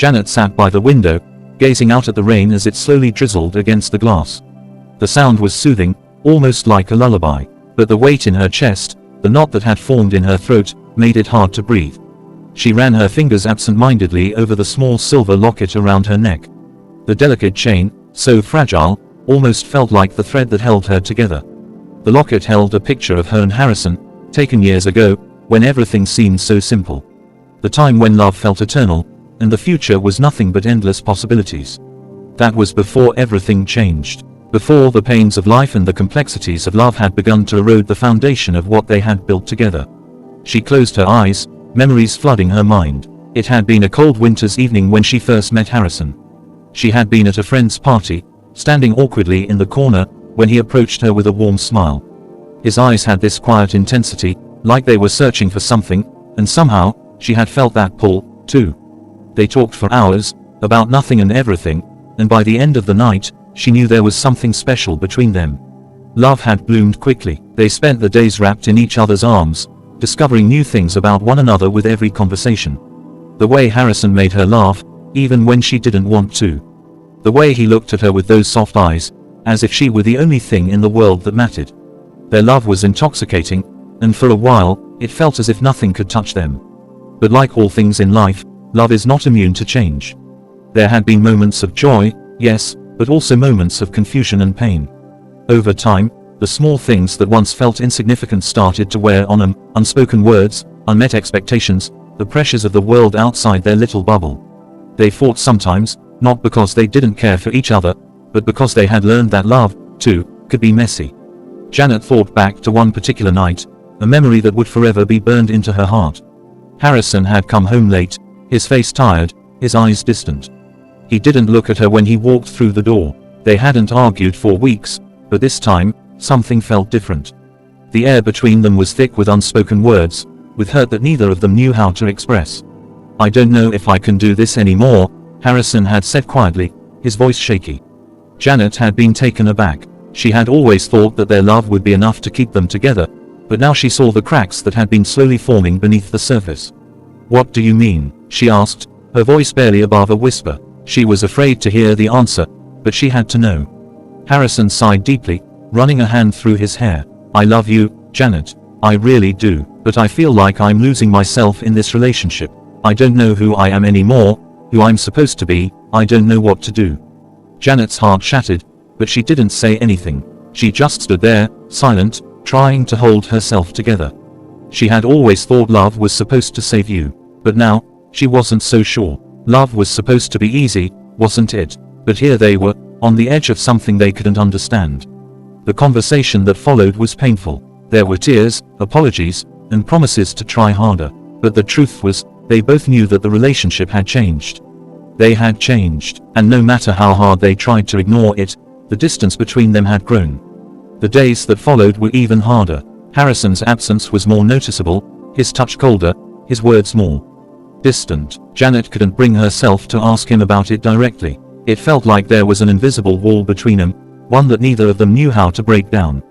Janet sat by the window, gazing out at the rain as it slowly drizzled against the glass. The sound was soothing, almost like a lullaby, but the weight in her chest, the knot that had formed in her throat, made it hard to breathe. She ran her fingers absent-mindedly over the small silver locket around her neck. The delicate chain, so fragile, almost felt like the thread that held her together. The locket held a picture of her and Harrison, taken years ago, when everything seemed so simple. The time when love felt eternal, and the future was nothing but endless possibilities. That was before everything changed. Before the pains of life and the complexities of love had begun to erode the foundation of what they had built together. She closed her eyes, memories flooding her mind. It had been a cold winter's evening when she first met Harrison. She had been at a friend's party, standing awkwardly in the corner, when he approached her with a warm smile. His eyes had this quiet intensity, like they were searching for something, and somehow, she had felt that pull, too. They talked for hours, about nothing and everything, and by the end of the night, she knew there was something special between them. Love had bloomed quickly. They spent the days wrapped in each other's arms, discovering new things about one another with every conversation. The way Harrison made her laugh, even when she didn't want to. The way he looked at her with those soft eyes, as if she were the only thing in the world that mattered. Their love was intoxicating, and for a while, it felt as if nothing could touch them. But like all things in life, love is not immune to change. There had been moments of joy, yes, but also moments of confusion and pain. Over time, the small things that once felt insignificant started to wear on them: unspoken words, unmet expectations, the pressures of the world outside their little bubble. They fought sometimes, not because they didn't care for each other, but because they had learned that love, too, could be messy. Janet thought back to one particular night, a memory that would forever be burned into her heart. Harrison had come home late, his face tired, his eyes distant. He didn't look at her when he walked through the door. They hadn't argued for weeks, but this time, something felt different. The air between them was thick with unspoken words, with hurt that neither of them knew how to express. "I don't know if I can do this anymore," Harrison had said quietly, his voice shaky. Janet had been taken aback. She had always thought that their love would be enough to keep them together, but now she saw the cracks that had been slowly forming beneath the surface. "What do you mean?" she asked, her voice barely above a whisper. She was afraid to hear the answer, but she had to know. Harrison sighed deeply, running a hand through his hair. "I love you, Janet. I really do, but I feel like I'm losing myself in this relationship. I don't know who I am anymore, who I'm supposed to be. I don't know what to do." Janet's heart shattered, but she didn't say anything. She just stood there, silent, trying to hold herself together. She had always thought love was supposed to save you, but now, she wasn't so sure. Love was supposed to be easy, wasn't it? But here they were, on the edge of something they couldn't understand. The conversation that followed was painful. There were tears, apologies, and promises to try harder. But the truth was, they both knew that the relationship had changed. They had changed, and no matter how hard they tried to ignore it, the distance between them had grown. The days that followed were even harder. Harrison's absence was more noticeable, his touch colder, his words more distant. Janet couldn't bring herself to ask him about it directly. It felt like there was an invisible wall between them, one that neither of them knew how to break down.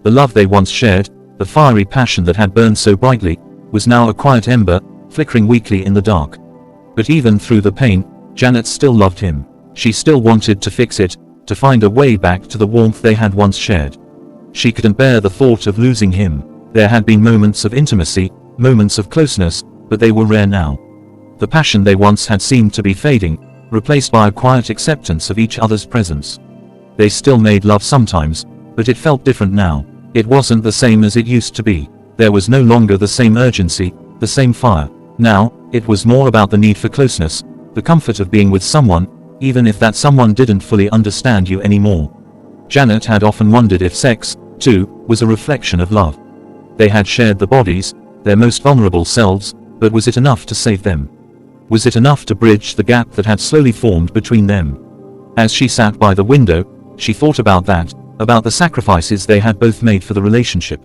The love they once shared, the fiery passion that had burned so brightly, was now a quiet ember, flickering weakly in the dark. But even through the pain, Janet still loved him. She still wanted to fix it, to find a way back to the warmth they had once shared. She couldn't bear the thought of losing him. There had been moments of intimacy, moments of closeness, but they were rare now. The passion they once had seemed to be fading, replaced by a quiet acceptance of each other's presence. They still made love sometimes, but it felt different now. It wasn't the same as it used to be. There was no longer the same urgency, the same fire. Now, it was more about the need for closeness, the comfort of being with someone, even if that someone didn't fully understand you anymore. Janet had often wondered if sex, too, was a reflection of love. They had shared the bodies, their most vulnerable selves, but was it enough to save them? Was it enough to bridge the gap that had slowly formed between them? As she sat by the window, she thought about that, about the sacrifices they had both made for the relationship.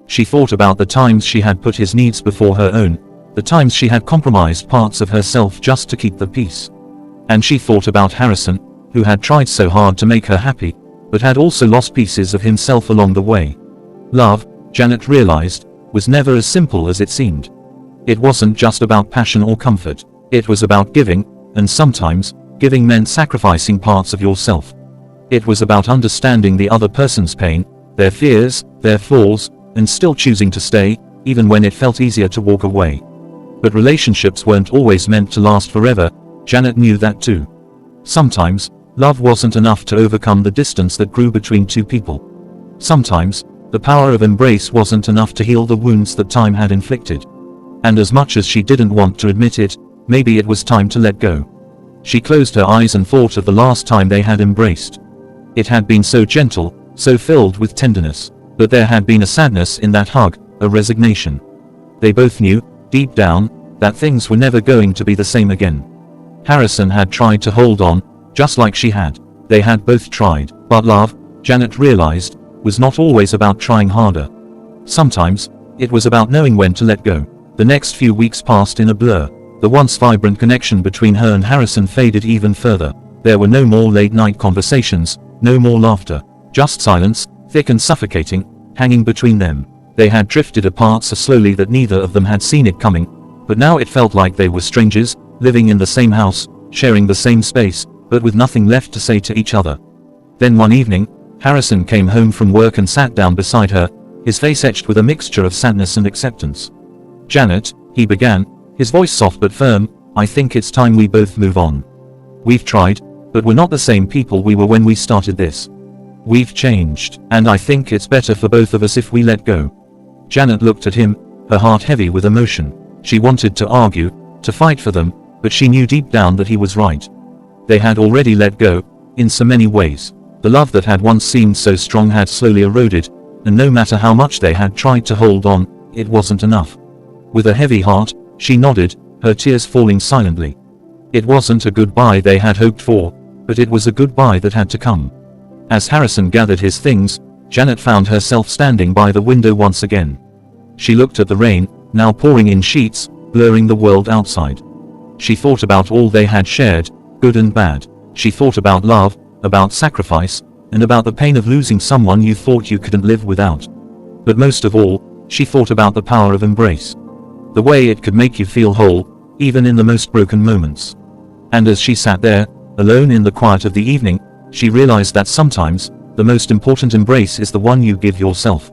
She thought about the times she had put his needs before her own, the times she had compromised parts of herself just to keep the peace. And she thought about Harrison, who had tried so hard to make her happy, but had also lost pieces of himself along the way. Love, Janet realized, was never as simple as it seemed. It wasn't just about passion or comfort. It was about giving, and sometimes, giving meant sacrificing parts of yourself. It was about understanding the other person's pain, their fears, their flaws, and still choosing to stay, even when it felt easier to walk away. But relationships weren't always meant to last forever. Janet knew that too. Sometimes, love wasn't enough to overcome the distance that grew between two people. Sometimes, the power of embrace wasn't enough to heal the wounds that time had inflicted. And as much as she didn't want to admit it, maybe it was time to let go. She closed her eyes and thought of the last time they had embraced. It had been so gentle, so filled with tenderness, but there had been a sadness in that hug, a resignation. They both knew, deep down, that things were never going to be the same again. Harrison had tried to hold on, just like she had. They had both tried, but love, Janet realized, was not always about trying harder. Sometimes, it was about knowing when to let go. The next few weeks passed in a blur. The once vibrant connection between her and Harrison faded even further. There were no more late-night conversations, no more laughter, just silence, thick and suffocating, hanging between them. They had drifted apart so slowly that neither of them had seen it coming, but now it felt like they were strangers, living in the same house, sharing the same space, but with nothing left to say to each other. Then one evening, Harrison came home from work and sat down beside her, his face etched with a mixture of sadness and acceptance. "Janet," he began, his voice soft but firm, "I think it's time we both move on. We've tried, but we're not the same people we were when we started this. We've changed, and I think it's better for both of us if we let go." Janet looked at him, her heart heavy with emotion. She wanted to argue, to fight for them, but she knew deep down that he was right. They had already let go, in so many ways. The love that had once seemed so strong had slowly eroded, and no matter how much they had tried to hold on, it wasn't enough. With a heavy heart, she nodded, her tears falling silently. It wasn't a goodbye they had hoped for, but it was a goodbye that had to come. As Harrison gathered his things, Janet found herself standing by the window once again. She looked at the rain, now pouring in sheets, blurring the world outside. She thought about all they had shared, good and bad. She thought about love, about sacrifice, and about the pain of losing someone you thought you couldn't live without. But most of all, she thought about the power of embrace. The way it could make you feel whole, even in the most broken moments. And as she sat there, alone in the quiet of the evening, she realized that sometimes, the most important embrace is the one you give yourself.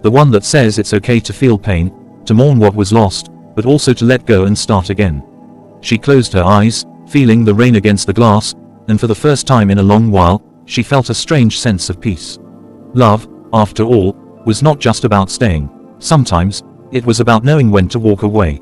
The one that says it's okay to feel pain, to mourn what was lost, but also to let go and start again. She closed her eyes, feeling the rain against the glass, and for the first time in a long while, she felt a strange sense of peace. Love, after all, was not just about staying. Sometimes, it was about knowing when to walk away.